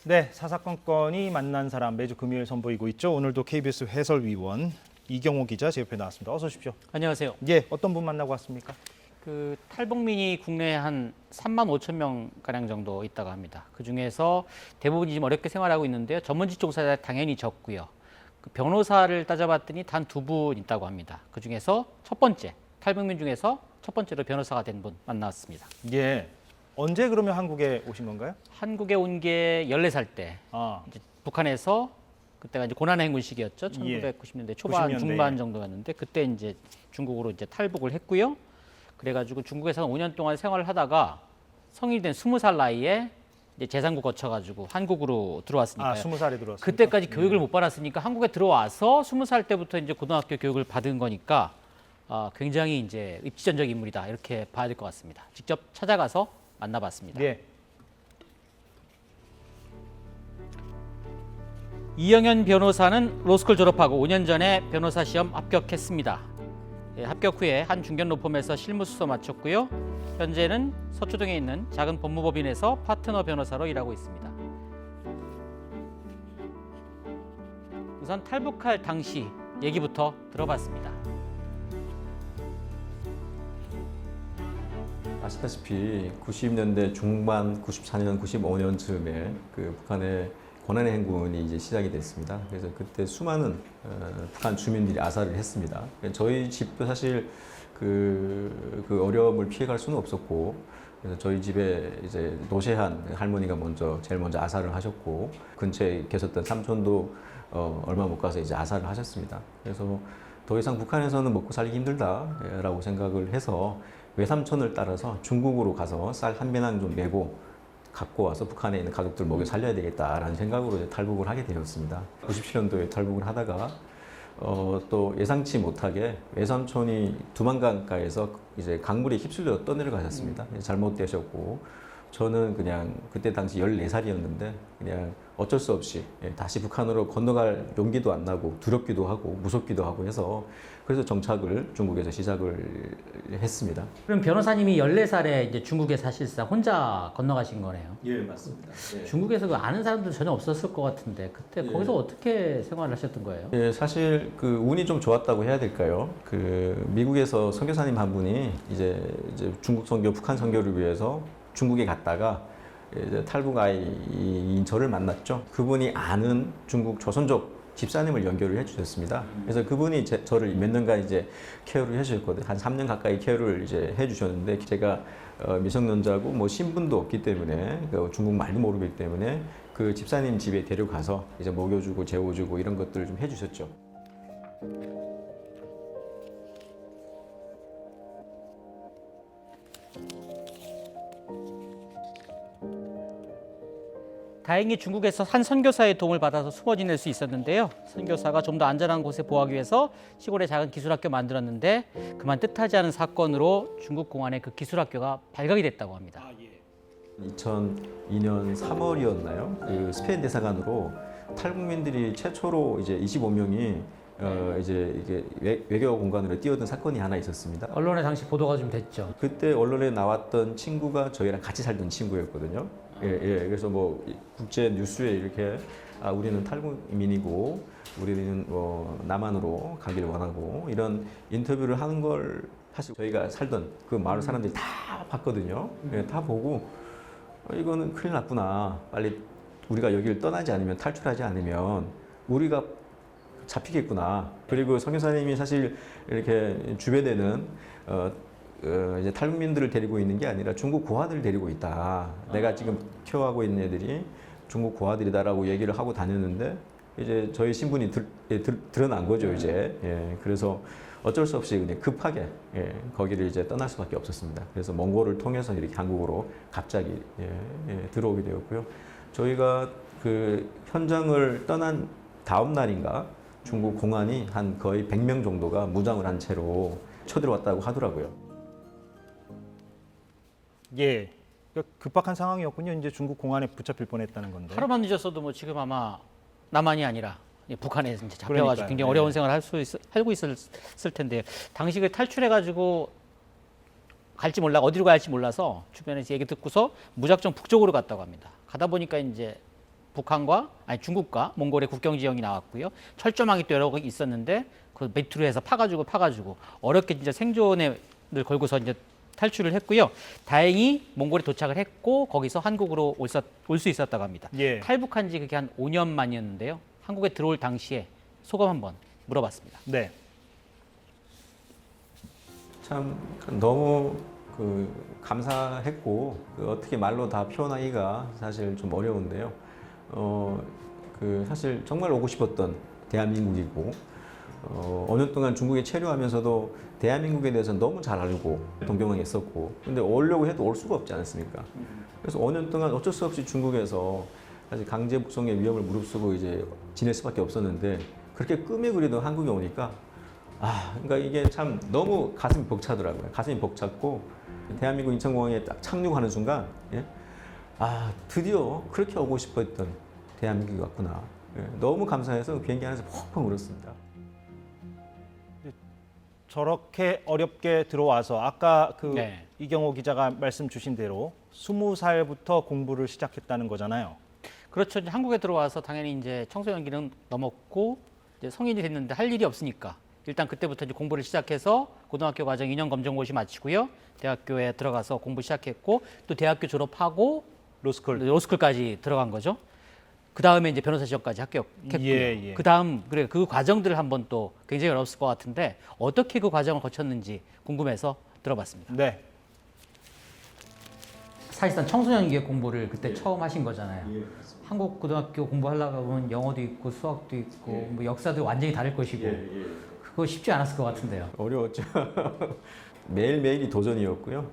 네, 사사건건이 만난 사람 매주 금요일 선보이고 있죠. 오늘도 KBS 해설위원 이경호 기자 제 옆에 나왔습니다. 어서 오십시오. 안녕하세요. 예, 어떤 분 만나고 왔습니까? 그 탈북민이 국내에 한 3만 5천 명 가량 정도 있다고 합니다. 그 중에서 대부분이 지금 어렵게 생활하고 있는데요. 전문직 종사자 당연히 적고요. 그 변호사를 따져봤더니 단 2분 있다고 합니다. 그 중에서 첫 번째 탈북민 중에서 첫 번째로 변호사가 된 분 만나왔습니다. 예. 언제 그러면 한국에 오신 건가요? 한국에 온 게 14살 때 이제 북한에서 그때가 이제 고난의 행군 시기였죠. 1990년대 초반 90년대. 중반 정도였는데 그때 이제 중국으로 이제 탈북을 했고요. 그래가지고 중국에서 5년 동안 생활을 하다가 성인이 된 20살 나이에 이제 재상구 거쳐가지고 한국으로 들어왔으니까요. 아, 20살에 들어왔어요. 그때까지 교육을 못 받았으니까 한국에 들어와서 20살 때부터 이제 고등학교 교육을 받은 거니까 굉장히 이제 입지전적 인물이다 이렇게 봐야 될 것 같습니다. 직접 찾아가서 만나봤습니다. 예. 이영현 변호사는 로스쿨 졸업하고 5년 전에 변호사 시험 합격했습니다. 합격 후에 한 중견 로펌에서 실무수서 마쳤고요. 현재는 서초동에 있는 작은 법무법인에서 파트너 변호사로 일하고 있습니다. 우선 탈북할 당시 얘기부터 들어봤습니다. 아시다시피 90년대 중반, 94년, 95년쯤에 그 북한의 고난의 행군이 이제 시작이 됐습니다. 그래서 그때 수많은 북한 주민들이 아사를 했습니다. 저희 집도 사실 그 어려움을 피해갈 수는 없었고, 그래서 저희 집에 이제 노세한 할머니가 제일 먼저 아사를 하셨고, 근처에 계셨던 삼촌도 얼마 못 가서 이제 아사를 하셨습니다. 그래서 더 이상 북한에서는 먹고 살기 힘들다라고 생각을 해서 외삼촌을 따라서 중국으로 가서 쌀 한 배낭 좀 메고 갖고 와서 북한에 있는 가족들 먹여 살려야 되겠다라는 생각으로 이제 탈북을 하게 되었습니다. 97년도에 탈북을 하다가 또 예상치 못하게 외삼촌이 두만강가에서 이제 강물에 휩쓸려 떠내려가셨습니다. 잘못되셨고 저는 그냥 그때 당시 14살이었는데 그냥 어쩔 수 없이 다시 북한으로 건너갈 용기도 안 나고 두렵기도 하고 무섭기도 하고 해서 그래서 정착을 중국에서 시작을 했습니다. 그럼 변호사님이 14살에 이제 중국에 사실상 혼자 건너가신 거네요. 예, 맞습니다. 예. 중국에서 그 아는 사람들 전혀 없었을 것 같은데 그때 거기서 어떻게 생활을 하셨던 거예요? 예, 사실 그 운이 좀 좋았다고 해야 될까요? 그 미국에서 선교사님 한 분이 이제 중국 선교, 북한 선교를 위해서 중국에 갔다가 이제 탈북 아이인 저를 만났죠. 그분이 아는 중국 조선족 집사님을 연결을 해주셨습니다. 그래서 그분이 저를 몇 년간 이제 케어를 해주셨거든요. 한 3년 가까이 케어를 이제 해주셨는데 제가 미성년자고 뭐 신분도 없기 때문에 중국 말도 모르기 때문에 그 집사님 집에 데려가서 이제 먹여주고 재워주고 이런 것들을 좀 해주셨죠. 다행히 중국에서 한 선교사의 도움을 받아서 숨어 지낼 수 있었는데요. 선교사가 좀 더 안전한 곳에 보호하기 위해서 시골에 작은 기술학교 만들었는데 그만 뜻하지 않은 사건으로 중국 공안에 그 기술학교가 발각이 됐다고 합니다. 2002년 3월이었나요? 그 스페인 대사관으로 탈북민들이 최초로 이제 25명이 이제 이게 외교 공간으로 뛰어든 사건이 하나 있었습니다. 언론에 당시 보도가 좀 됐죠. 그때 언론에 나왔던 친구가 저희랑 같이 살던 친구였거든요. 예. 그래서 뭐 국제 뉴스에 이렇게 우리는 탈북민이고 우리는 남한으로 가기를 원하고 이런 인터뷰를 하는 걸 사실 저희가 살던 그 마을 사람들이 다 봤거든요. 예, 다 보고 이거는 큰일 났구나. 빨리 우리가 여기를 떠나지 않으면 탈출하지 않으면 우리가 잡히겠구나. 그리고 선교사님이 사실 이렇게 주변에는 이제 탈북민들을 데리고 있는 게 아니라 중국 고아들을 데리고 있다. 내가 지금 케어하고 있는 애들이 중국 고아들이다라고 얘기를 하고 다녔는데 이제 저희 신분이 드러난 거죠 이제. 예, 그래서 어쩔 수 없이 그냥 급하게 거기를 이제 떠날 수밖에 없었습니다. 그래서 몽골을 통해서 이렇게 한국으로 갑자기 들어오게 되었고요. 저희가 그 현장을 떠난 다음 날인가 중국 공안이 한 거의 100명 정도가 무장을 한 채로 쳐들어왔다고 하더라고요. 예. 그러니까 급박한 상황이었군요. 이제 중국 공안에 붙잡힐 뻔했다는 건데. 하루만 늦었어도 뭐 지금 아마 남한이 아니라 북한에 이제 잡혀가지고 그러니까요. 굉장히 어려운 생활을 하고 있었을 텐데 당시 그 탈출해가지고 갈지 몰라 어디로 갈지 몰라서 주변에서 얘기 듣고서 무작정 북쪽으로 갔다고 합니다. 가다 보니까 이제 중국과 몽골의 국경 지형이 나왔고요. 철조망이 또 여러 개 있었는데 그 밑으로 해서 파가지고 어렵게 진짜 생존을 걸고서 이제 탈출을 했고요. 다행히 몽골에 도착을 했고 거기서 한국으로 올 수 있었다고 합니다. 예. 탈북한 지 그게 한 5년 만이었는데요. 한국에 들어올 당시에 소감 한번 물어봤습니다. 네. 참 너무 감사했고 어떻게 말로 다 표현하기가 사실 좀 어려운데요. 사실 정말 오고 싶었던 대한민국이고 5년 동안 중국에 체류하면서도 대한민국에 대해서 너무 잘 알고 동경했었고 근데 오려고 해도 올 수가 없지 않습니까? 그래서 5년 동안 어쩔 수 없이 중국에서 사실 강제 북송의 위험을 무릅쓰고 이제 지낼 수밖에 없었는데 그렇게 꿈에 그리던 한국에 오니까 그러니까 이게 참 너무 가슴이 벅차더라고요. 가슴이 벅찼고 대한민국 인천공항에 딱 착륙하는 순간 드디어 그렇게 오고 싶었던 대한민국이 왔구나. 너무 감사해서 비행기 안에서 펑펑 울었습니다. 저렇게 어렵게 들어와서 아까 네. 이경호 기자가 말씀 주신 대로 20살부터 공부를 시작했다는 거잖아요. 그렇죠. 이제 한국에 들어와서 당연히 이제 청소년기는 넘었고 이제 성인이 됐는데 할 일이 없으니까 일단 그때부터 이제 공부를 시작해서 고등학교 과정 2년 검정고시 마치고요. 대학교에 들어가서 공부 시작했고 또 대학교 졸업하고 로스쿨까지 들어간 거죠. 그 다음에 이제 변호사 시험까지 합격했고요. 예. 그 다음 그 과정들을 한번 또 굉장히 어려웠을 것 같은데 어떻게 그 과정을 거쳤는지 궁금해서 들어봤습니다. 네. 사실상 청소년기에 공부를 그때 처음 하신 거잖아요. 한국 고등학교 공부하려고 하면 영어도 있고 수학도 있고 뭐 역사도 완전히 다를 것이고 그거 쉽지 않았을 것 같은데요. 어려웠죠. 매일매일이 도전이었고요.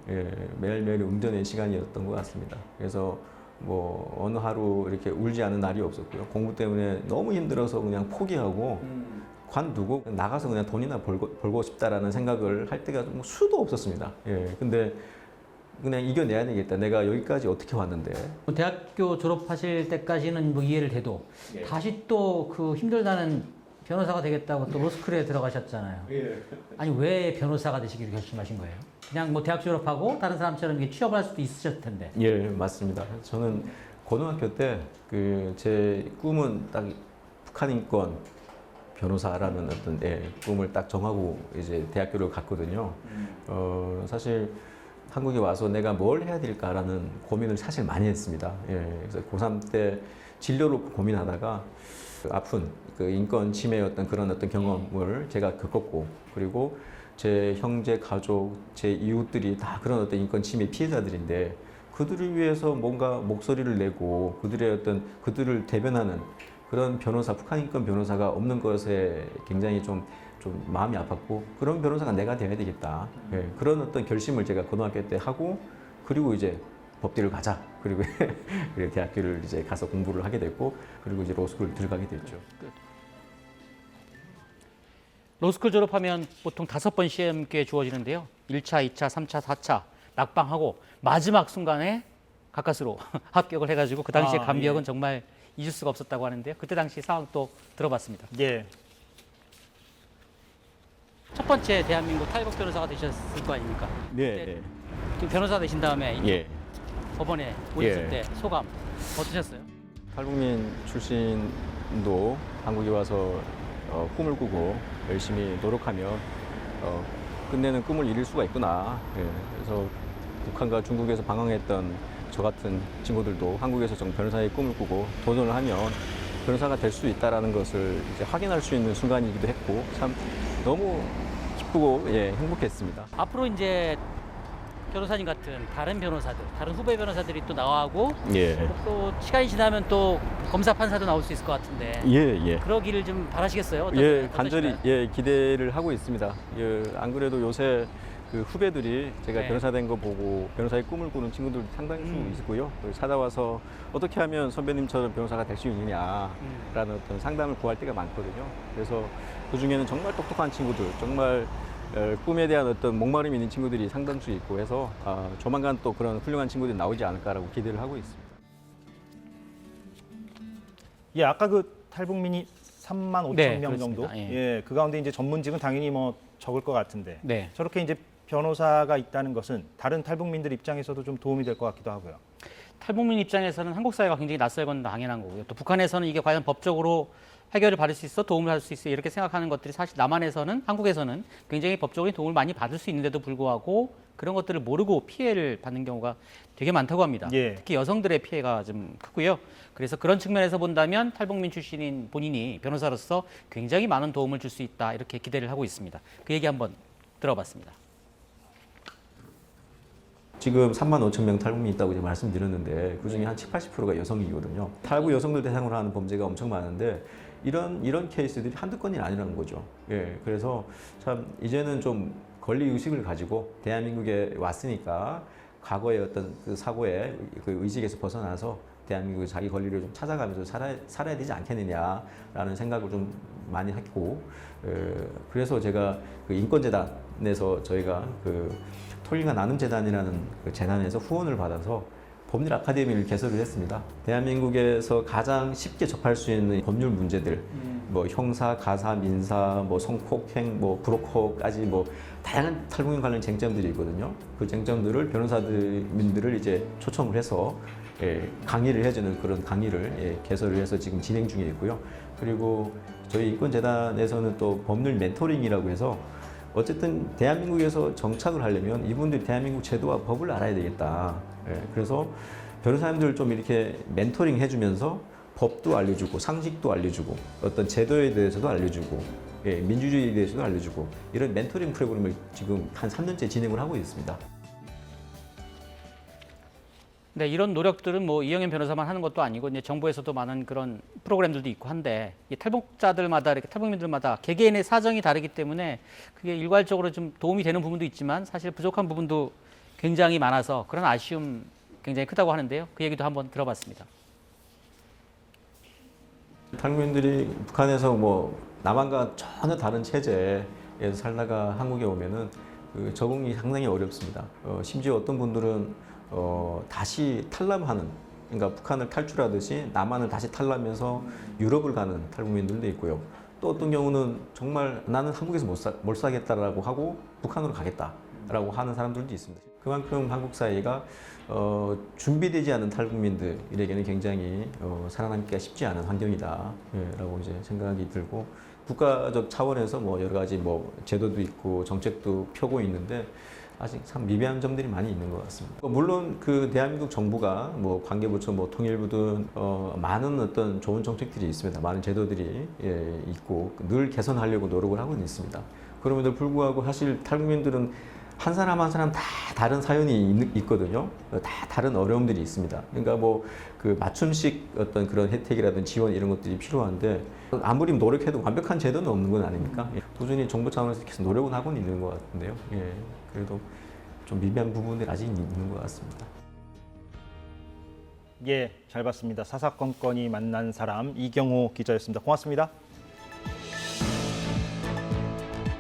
매일매일이 운전의 시간이었던 것 같습니다. 그래서 뭐 어느 하루 이렇게 울지 않은 날이 없었고요. 공부 때문에 너무 힘들어서 그냥 포기하고 관두고 나가서 그냥 돈이나 벌고 싶다라는 생각을 할 때가 뭐 수도 없었습니다. 근데 그냥 이겨내야 되겠다. 내가 여기까지 어떻게 왔는데. 대학교 졸업하실 때까지는 뭐 이해를 돼도 다시 또 그 힘들다는 변호사가 되겠다고 또 로스쿨에 들어가셨잖아요. 아니 왜 변호사가 되시기로 결심하신 거예요? 그냥 뭐 대학 졸업하고 다른 사람처럼 이렇게 취업을 할 수도 있으셨을 텐데. 예, 맞습니다. 저는 고등학교 때 제 꿈은 딱 북한 인권 변호사라는 어떤 꿈을 딱 정하고 이제 대학교를 갔거든요. 사실 한국에 와서 내가 뭘 해야 될까라는 고민을 사실 많이 했습니다. 그래서 고3 때 진로를 고민하다가 아픈 인권 침해의 그런 경험을 제가 겪었고 그리고 제 형제, 가족, 제 이웃들이 다 그런 인권 침해 피해자들인데 그들을 위해서 뭔가 목소리를 내고 그들을 대변하는 그런 변호사, 북한 인권 변호사가 없는 것에 굉장히 좀 마음이 아팠고 그런 변호사가 내가 돼야 되겠다. 그런 결심을 제가 고등학교 때 하고 그리고 이제 법대를 가자. 그리고 대학교를 이제 가서 공부를 하게 됐고 그리고 이제 로스쿨 들어가게 됐죠. 로스쿨 졸업하면 보통 5번 시험 기회 주어지는데요. 1차, 2차, 3차, 4차 낙방하고 마지막 순간에 가까스로 합격을 해가지고 그 당시에 감격은 정말 잊을 수가 없었다고 하는데요. 그때 당시 상황 또 들어봤습니다. 예. 첫 번째 대한민국 탈북 변호사가 되셨을 거 아닙니까? 네. 변호사 되신 다음에 예. 법원에 오셨을 때 소감 어떠셨어요? 탈북민 출신도 한국에 와서 꿈을 꾸고 열심히 노력하면 끝내는 꿈을 이룰 수가 있구나. 그래서 북한과 중국에서 방황했던 저 같은 친구들도 한국에서 좀 변호사의 꿈을 꾸고 도전을 하면 변호사가 될 수 있다는 것을 이제 확인할 수 있는 순간이기도 했고 참 너무 기쁘고 행복했습니다. 앞으로 이제 변호사님 같은 다른 변호사들, 다른 후배 변호사들이 또 나와고 또 시간이 지나면 또 검사 판사도 나올 수 있을 것 같은데 그러기를 좀 바라시겠어요? 간절히 기대를 하고 있습니다. 안 그래도 요새 그 후배들이 제가 변호사 된 거 보고 변호사의 꿈을 꾸는 친구들 상당히 있고요. 찾아와서 어떻게 하면 선배님처럼 변호사가 될 수 있느냐라는 상담을 구할 때가 많거든요. 그래서 그 중에는 정말 똑똑한 친구들, 정말 꿈에 대한 목마름이 있는 친구들이 상당수 있고 해서 조만간 또 그런 훌륭한 친구들이 나오지 않을까라고 기대를 하고 있습니다. 예, 아까 그 탈북민이 3만 5천 명 정도. 그렇습니다. 그 가운데 이제 전문직은 당연히 뭐 적을 것 같은데. 네. 저렇게 이제 변호사가 있다는 것은 다른 탈북민들 입장에서도 좀 도움이 될 것 같기도 하고요. 탈북민 입장에서는 한국 사회가 굉장히 낯설 건 당연한 거고요. 또 북한에서는 이게 과연 법적으로 해결을 받을 수 있어, 도움을 받을 수 있어 이렇게 생각하는 것들이 사실 남한에서는, 한국에서는 굉장히 법적인 도움을 많이 받을 수 있는데도 불구하고 그런 것들을 모르고 피해를 받는 경우가 되게 많다고 합니다. 예. 특히 여성들의 피해가 좀 크고요. 그래서 그런 측면에서 본다면 탈북민 출신인 본인이 변호사로서 굉장히 많은 도움을 줄 수 있다 이렇게 기대를 하고 있습니다. 그 얘기 한번 들어봤습니다. 지금 3만 5천 명 탈북민이 있다고 이제 말씀드렸는데 그중에 한 70, 80%가 여성이거든요. 탈북 여성들 대상으로 하는 범죄가 엄청 많은데 이런 케이스들이 한두 건이 아니라는 거죠. 예, 그래서 참 이제는 좀 권리 의식을 가지고 대한민국에 왔으니까 과거의 어떤 그 사고의 그 의식에서 벗어나서 대한민국의 자기 권리를 좀 찾아가면서 살아야 되지 않겠느냐라는 생각을 좀 많이 했고, 그래서 제가 그 인권재단에서 저희가 그 토일과 나눔재단이라는 그 재단에서 후원을 받아서 법률 아카데미를 개설을 했습니다. 대한민국에서 가장 쉽게 접할 수 있는 법률 문제들, 뭐 형사, 가사, 민사, 뭐 성폭행, 뭐 브로커까지 뭐 다양한 탈북민 관련 쟁점들이 있거든요. 그 쟁점들을 변호사들을 이제 초청을 해서 강의를 해주는 그런 강의를 개설을 해서 지금 진행 중에 있고요. 그리고 저희 인권재단에서는 또 법률 멘토링이라고 해서 어쨌든 대한민국에서 정착을 하려면 이분들이 대한민국 제도와 법을 알아야 되겠다. 그래서 변호사님들 좀 이렇게 멘토링 해주면서 법도 알려주고 상식도 알려주고 어떤 제도에 대해서도 알려주고 민주주의에 대해서도 알려주고 이런 멘토링 프로그램을 지금 한 3년째 진행을 하고 있습니다. 네, 이런 노력들은 뭐 이영현 변호사만 하는 것도 아니고 이제 정부에서도 많은 그런 프로그램들도 있고 한데 이 탈북자들마다 이렇게 탈북민들마다 개개인의 사정이 다르기 때문에 그게 일괄적으로 좀 도움이 되는 부분도 있지만 사실 부족한 부분도 굉장히 많아서 그런 아쉬움 굉장히 크다고 하는데요. 그 얘기도 한번 들어봤습니다. 탈북민들이 북한에서 뭐 남한과 전혀 다른 체제에서 살다가 한국에 오면은 그 적응이 상당히 어렵습니다. 심지어 어떤 분들은 다시 탈남하는, 그러니까 북한을 탈출하듯이 남한을 다시 탈라면서 유럽을 가는 탈북민들도 있고요. 또 어떤 경우는 정말 나는 한국에서 못 살겠다라고 하고 북한으로 가겠다라고 하는 사람들도 있습니다. 그만큼 한국 사회가 준비되지 않은 탈북민들에게는 굉장히 살아남기가 쉽지 않은 환경이다라고 이제 생각이 들고 국가적 차원에서 뭐 여러 가지 뭐 제도도 있고 정책도 펴고 있는데 아직 참 미비한 점들이 많이 있는 것 같습니다. 물론 그 대한민국 정부가 뭐 관계부처 뭐 통일부든 많은 어떤 좋은 정책들이 있습니다. 많은 제도들이 있고 늘 개선하려고 노력을 하고 있습니다. 그럼에도 불구하고 사실 탈북민들은 한 사람 한 사람 다 다른 사연이 있거든요. 다 다른 어려움들이 있습니다. 그러니까 뭐 그 맞춤식 어떤 그런 혜택이라든지 지원 이런 것들이 필요한데 아무리 노력해도 완벽한 제도는 없는 건 아닙니까? 꾸준히 정부 차원에서 계속 노력은 하고 있는 것 같은데요. 그래도 좀 미비한 부분들이 아직 있는 것 같습니다. 예, 잘 봤습니다. 사사건건이 만난 사람 이경호 기자였습니다. 고맙습니다.